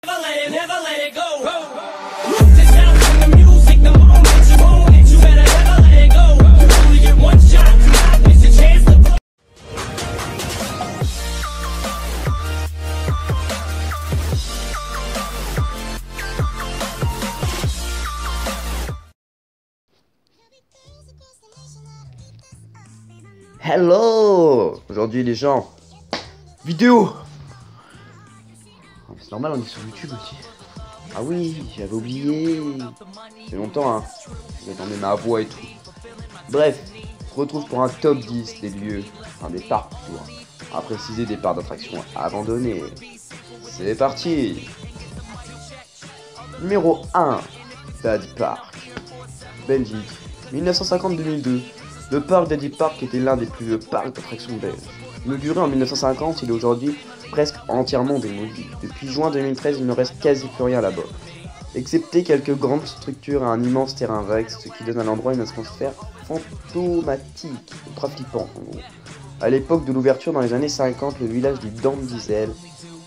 Never let it go. Move this out from the music, the moment you own it, you better never let it go. You only get one shot, do not miss a chance to blow. Hello. Aujourd'hui les gens, vidéo. C'est normal, on est sur YouTube aussi. Ah oui, j'avais oublié. C'est longtemps, hein. J'attendais ma voix et tout. Bref, on se retrouve pour un top 10 des lieux, enfin des parcs toujours. À préciser des parcs d'attractions abandonnés. C'est parti. Numéro 1, Daddy Park, Belgique, 1950-2002. Le parc Daddy Park était l'un des plus vieux parcs d'attractions belges. Inauguré en 1950, il est aujourd'hui presque entièrement démoli. Depuis juin 2013, il ne reste quasi plus rien là-bas. Excepté quelques grandes structures et un immense terrain vague, ce qui donne à l'endroit une atmosphère fantomatique, ultra flippant en gros. A l'époque de l'ouverture dans les années 50, le village du Dandysel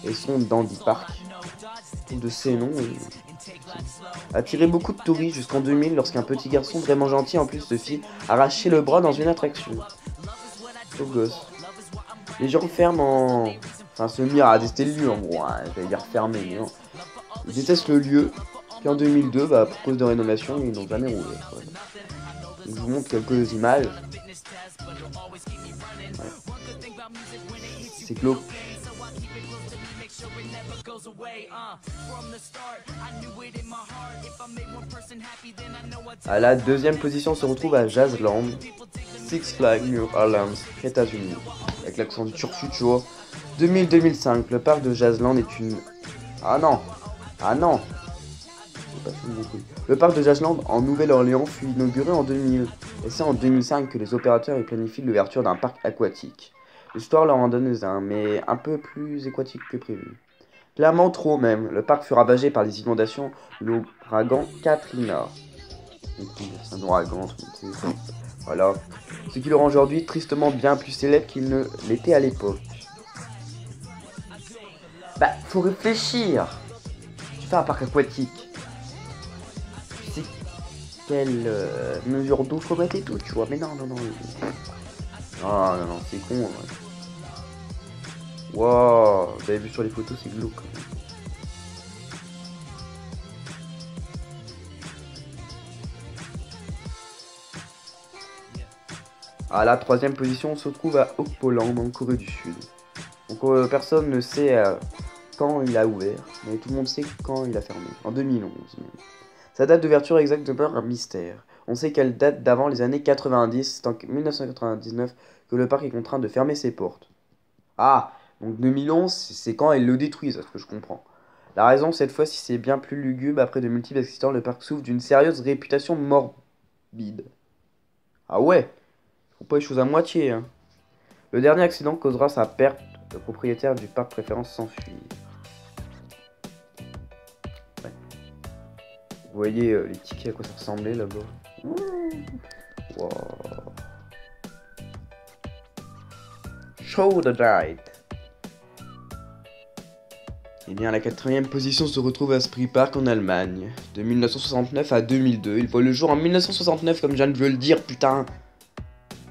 et son Dandy Park, de ces noms, a attiré beaucoup de touristes jusqu'en 2000 lorsqu'un petit garçon vraiment gentil en plus se fit arracher le bras dans une attraction. Pauvre gosse. Les gens ferment enfin se mirent à détester le lieu en gros, hein, j'allais dire fermé, mais non. Ils détestent le lieu, puis en 2002, pour cause de rénovation, ils n'ont jamais rouvert. Ouais. Je vous montre quelques images. Ouais. C'est glauque. À la deuxième position, on se retrouve à Jazzland, Six Flags New Orleans, États-Unis, avec l'accent du sur futur. 2000-2005, le parc de Jazzland est une... Ah non. Le parc de Jazzland en Nouvelle-Orléans fut inauguré en 2000, et c'est en 2005 que les opérateurs y planifient l'ouverture d'un parc aquatique. L'histoire leur en donne un, mais un peu plus aquatique que prévu. Clairement trop même, le parc fut ravagé par les inondations de l'ouragan Katrina. C'est un ouragan, voilà. Ce qui le rend aujourd'hui tristement bien plus célèbre qu'il ne l'était à l'époque. Bah, faut réfléchir. Tu fais un parc aquatique. Tu sais quelle mesure d'eau faut mettre et tout, tu vois. Mais non. Ah non, c'est con. Ouais. Wow, vous avez vu sur les photos, c'est glauque. À la troisième position, on se trouve à Okpoland, en Corée du Sud. Donc personne ne sait quand il a ouvert, mais tout le monde sait quand il a fermé, en 2011 même. Sa date d'ouverture exacte demeure un mystère. On sait qu'elle date d'avant les années 90, c'est en 1999 que le parc est contraint de fermer ses portes. Ah, donc 2011, c'est quand elle le détruisent, à ce que je comprends. La raison, cette fois, si c'est bien plus lugubre, après de multiples accidents, le parc souffre d'une sérieuse réputation morbide. Ah ouais, faut pas les choses à moitié, hein. Le dernier accident causera sa perte. Le propriétaire du parc préférence s'enfuir. Ouais. Vous voyez les tickets à quoi ça ressemblait là-bas. Wow. Show the night. Et bien, à la quatrième position se retrouve à Spree Park en Allemagne. De 1969 à 2002. Il voit le jour en 1969, comme je viens de vous le dire, putain.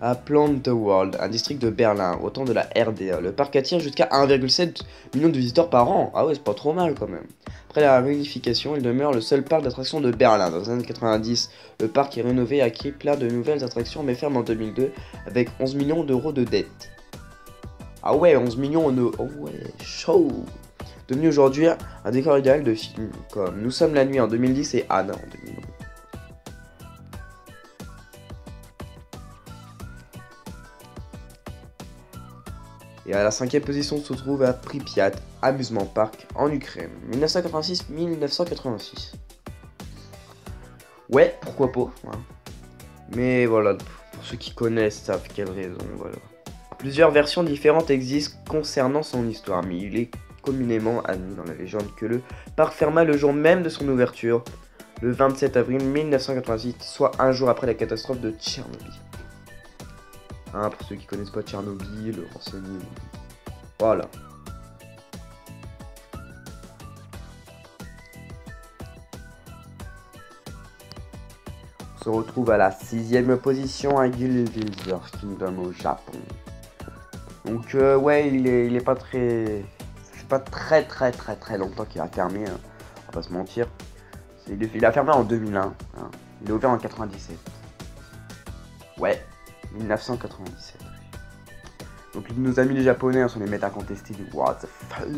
À Plantenwald, un district de Berlin, au temps de la RDA. Le parc attire jusqu'à 1,7 million de visiteurs par an. Ah ouais, c'est pas trop mal quand même. Après la réunification, il demeure le seul parc d'attractions de Berlin. Dans les années 90, le parc est rénové et acquis plein de nouvelles attractions, mais ferme en 2002 avec 11 millions d'euros de dettes. Ah ouais, 11 millions de... Oh ouais, chaud. Devenu aujourd'hui un décor idéal de films comme Nous sommes la nuit en 2010 et Anna en 2011. Et à la cinquième position se trouve à Pripyat, Amusement Park, en Ukraine, 1986-1986. Ouais, pourquoi pas, hein. Mais voilà, pour ceux qui connaissent, savent quelle raison, voilà. Plusieurs versions différentes existent concernant son histoire, mais il est communément admis dans la légende que le parc ferma le jour même de son ouverture, le 27 avril 1986, soit un jour après la catastrophe de Tchernobyl. Hein, pour ceux qui connaissent pas Tchernobyl, renseignez-vous. Voilà. se retrouve à la 6e position à Guild Kingdom au Japon. Donc ouais, il est pas très... C'est pas très longtemps qu'il a fermé, hein. On va pas se mentir. Il a fermé en 2001, hein. Il est ouvert en 97. Ouais, 1997. Donc nos amis les japonais, hein, sont les maîtres incontestés du what the fuck.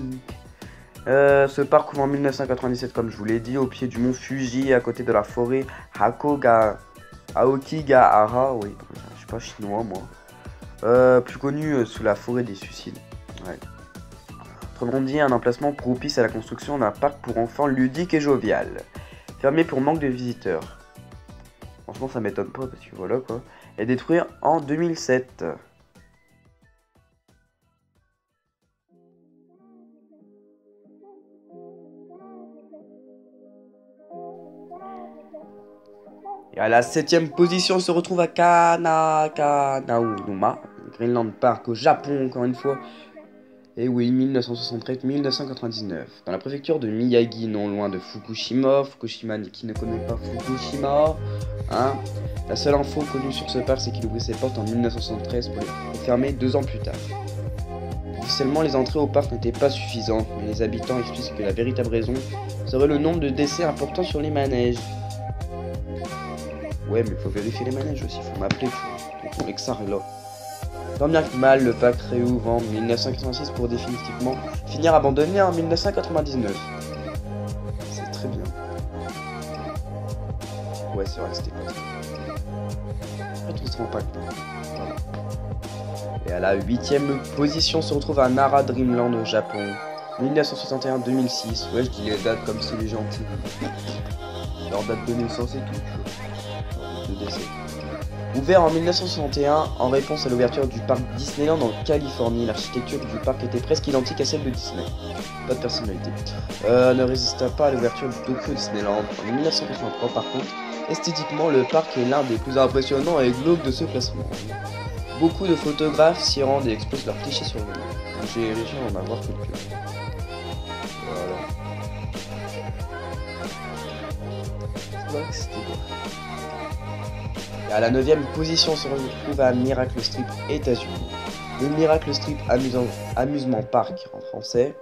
Ce parc ouvre en 1997 comme je vous l'ai dit, au pied du mont Fuji, à côté de la forêt Aokigahara, oui, je suis pas chinois moi. Plus connu sous la forêt des suicides. Ouais. Autrement dit, un emplacement propice à la construction d'un parc pour enfants ludique et jovial. Fermé pour manque de visiteurs. Franchement ça m'étonne pas parce que voilà quoi. Et détruit en 2007. Et à la 7e position, on se retrouve à Kanakaunuma, Greenland Park au Japon, encore une fois. Et oui, 1973-1999. Dans la préfecture de Miyagi, non loin de Fukushima. Fukushima, qui ne connaît pas Fukushima, hein. La seule info connue sur ce parc, c'est qu'il ouvrait ses portes en 1973 pour les fermer 2 ans plus tard. Officiellement, les entrées au parc n'étaient pas suffisantes, mais les habitants expliquent que la véritable raison serait le nombre de décès importants sur les manèges. Ouais, mais il faut vérifier les manèges aussi, faut m'appeler pour ton Exar là. Tant bien que mal, le parc réouvre en 1986 pour définitivement finir abandonné en 1999. C'est très bien. Ouais, c'est vrai que c'était pas très bien. En fait, on se rend pas compte. Voilà. Et à la 8e position, on se retrouve à Nara Dreamland au Japon. 1961-2006. Ouais, je dis les dates comme c'est les gentils. Leur date de naissance et tout. De décès. Ouvert en 1961, en réponse à l'ouverture du parc Disneyland en Californie, l'architecture du parc était presque identique à celle de Disney. Pas de personnalité. Ne résista pas à l'ouverture du Tokyo Disneyland en 1983 par contre. Esthétiquement, le parc est l'un des plus impressionnants et glauques de ce classement. Beaucoup de photographes s'y rendent et exposent leurs clichés sur le mur. J'ai réussi à en avoir quelques. Voilà. C'est vrai que c'était beau. Et à la 9e position, on se retrouve à Miracle Strip, États-Unis. Le Miracle Strip Amusement Park en français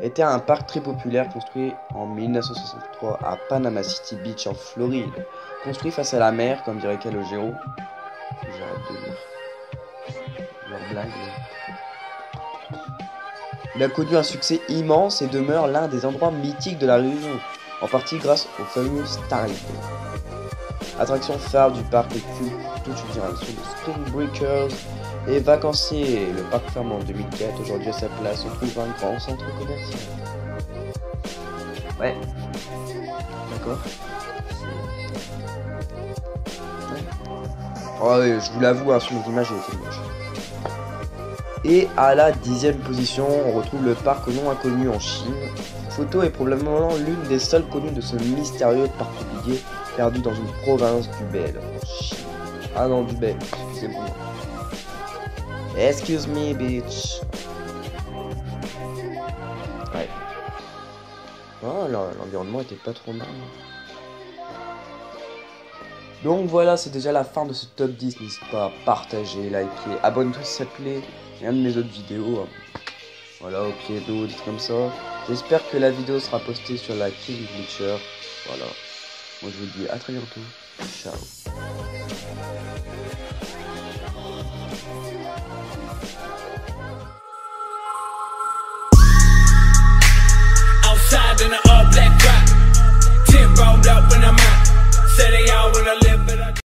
était un parc très populaire construit en 1963 à Panama City Beach en Floride. Construit face à la mer, comme dirait Calogero. J'arrête de lire leur blague. Il a connu un succès immense et demeure l'un des endroits mythiques de la région, en partie grâce au fameux Starlight. Attraction phare du parc est toute une génération de Spring Breakers et vacanciers. Le parc ferme en 2004. Aujourd'hui à sa place, on trouve un grand centre commercial. Ouais. D'accord. Ouais. Oh, ouais, je vous l'avoue, hein, sur mes images, elle était moche. Et à la 10e position, on retrouve le parc au nom inconnu en Chine. Cette photo est probablement l'une des seules connues de ce mystérieux parc oublié perdu dans une province du Bel en Chine. Ah non, du Bel, excusez-moi. Excuse me, bitch. Ouais. Oh, l'environnement était pas trop mal. Donc voilà, c'est déjà la fin de ce top 10. N'hésite pas à partager, liker, abonne-toi si ça te plaît. Et un de mes autres vidéos. Voilà, au pied d'eau, des trucs comme ça. J'espère que la vidéo sera postée sur la King Glitcher. Voilà. Moi je vous dis à très bientôt. Ciao.